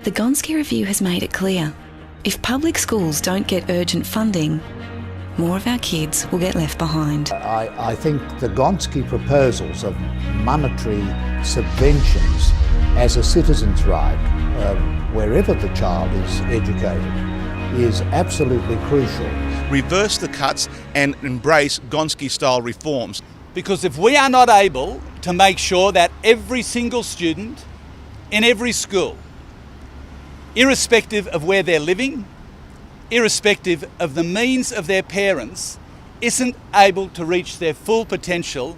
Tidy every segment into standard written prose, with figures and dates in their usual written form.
The Gonski Review has made it clear, if public schools don't get urgent funding, more of our kids will get left behind. I think the Gonski proposals of monetary subventions as a citizen's right, wherever the child is educated, is absolutely crucial. Reverse the cuts and embrace Gonski-style reforms. Because if we are not able to make sure that every single student in every school, irrespective of where they're living, irrespective of the means of their parents, isn't able to reach their full potential,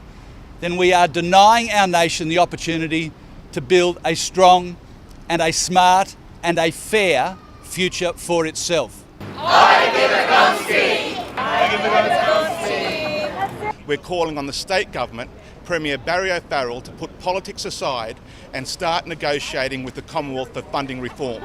then we are denying our nation the opportunity to build a strong and a smart and a fair future for itself. I give a Gonski! I give a Gonski! We're calling on the state government, Premier Barry O'Farrell, to put politics aside and start negotiating with the Commonwealth for funding reform.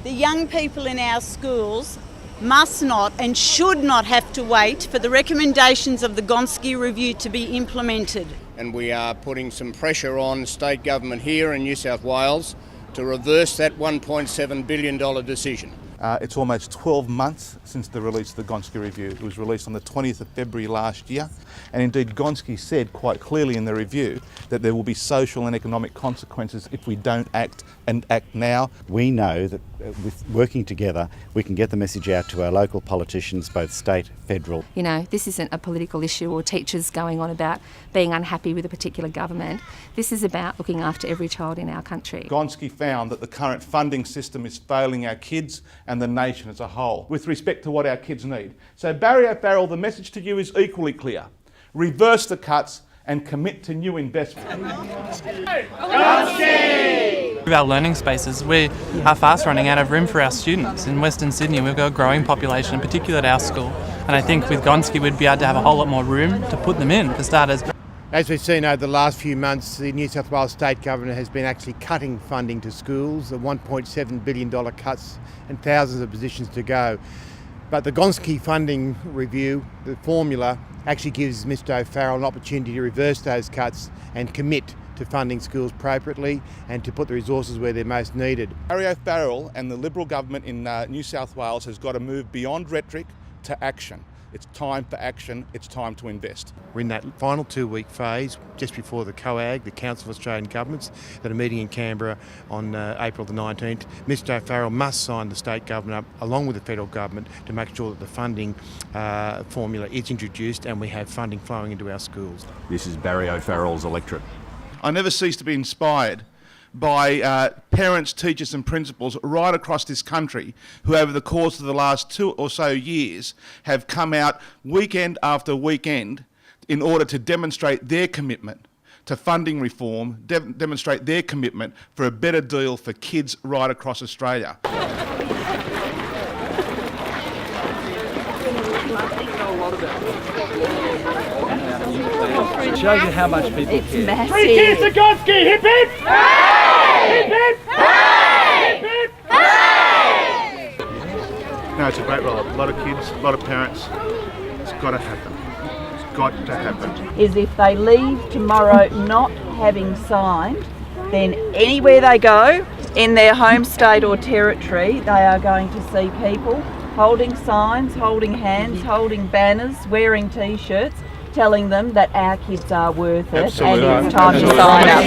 The young people in our schools must not and should not have to wait for the recommendations of the Gonski Review to be implemented. And we are putting some pressure on state government here in New South Wales to reverse that $1.7 billion decision. It's almost 12 months since the release of the Gonski Review. It was released on the 20th of February last year, and indeed Gonski said quite clearly in the review that there will be social and economic consequences if we don't act and act now. We know that with working together we can get the message out to our local politicians, both state, federal. You know, this isn't a political issue or teachers going on about being unhappy with a particular government. This is about looking after every child in our country. Gonski found that the current funding system is failing our kids and the nation as a whole with respect to what our kids need. So Barry O'Farrell, the message to you is equally clear. Reverse the cuts and commit to new investment. Our learning spaces, we are fast running out of room for our students. In Western Sydney we've got a growing population, in particular at our school, and I think with Gonski we'd be able to have a whole lot more room to put them in, for starters. As we've seen over the last few months, the New South Wales State Government has been actually cutting funding to schools, the $1.7 billion cuts and thousands of positions to go. But the Gonski funding review, the formula, actually gives Mr O'Farrell an opportunity to reverse those cuts and commit to funding schools appropriately and to put the resources where they're most needed. Barry O'Farrell and the Liberal government in New South Wales has got to move beyond rhetoric to action. It's time for action, it's time to invest. We're in that final 2-week phase just before the COAG, the Council of Australian Governments, that are meeting in Canberra on April the 19th. Mr O'Farrell must sign the state government up along with the federal government to make sure that the funding formula is introduced and we have funding flowing into our schools. This is Barry O'Farrell's electorate. I never cease to be inspired by parents, teachers and principals right across this country who over the course of the last 2 or so years have come out weekend after weekend in order to demonstrate their commitment to funding reform, demonstrate their commitment for a better deal for kids right across Australia. It shows you how much people care. Massive. 3 cheers to Gonski! Hip hip! Hooray! Hip hip! Hooray! Hip hip! Hooray! No, it's a great role. A lot of kids, a lot of parents. It's got to happen. It's got to happen. Is if they leave tomorrow not having signed, then anywhere they go in their home state or territory, they are going to see people holding signs, holding hands, holding banners, wearing t-shirts, telling them that our kids are worth it. Absolutely. And it's time to sign up.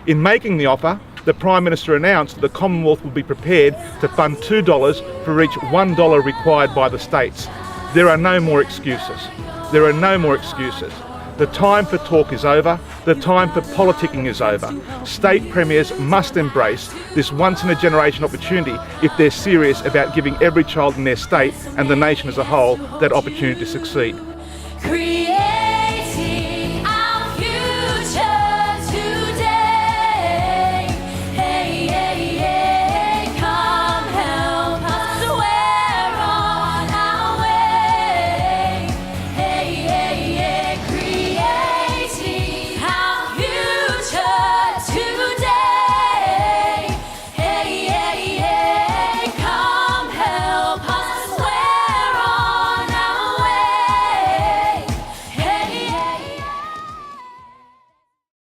In making the offer, the Prime Minister announced that the Commonwealth would be prepared to fund $2 for each $1 required by the states. There are no more excuses. There are no more excuses. The time for talk is over. The time for politicking is over. State premiers must embrace this once-in-a-generation opportunity if they're serious about giving every child in their state and the nation as a whole that opportunity to succeed.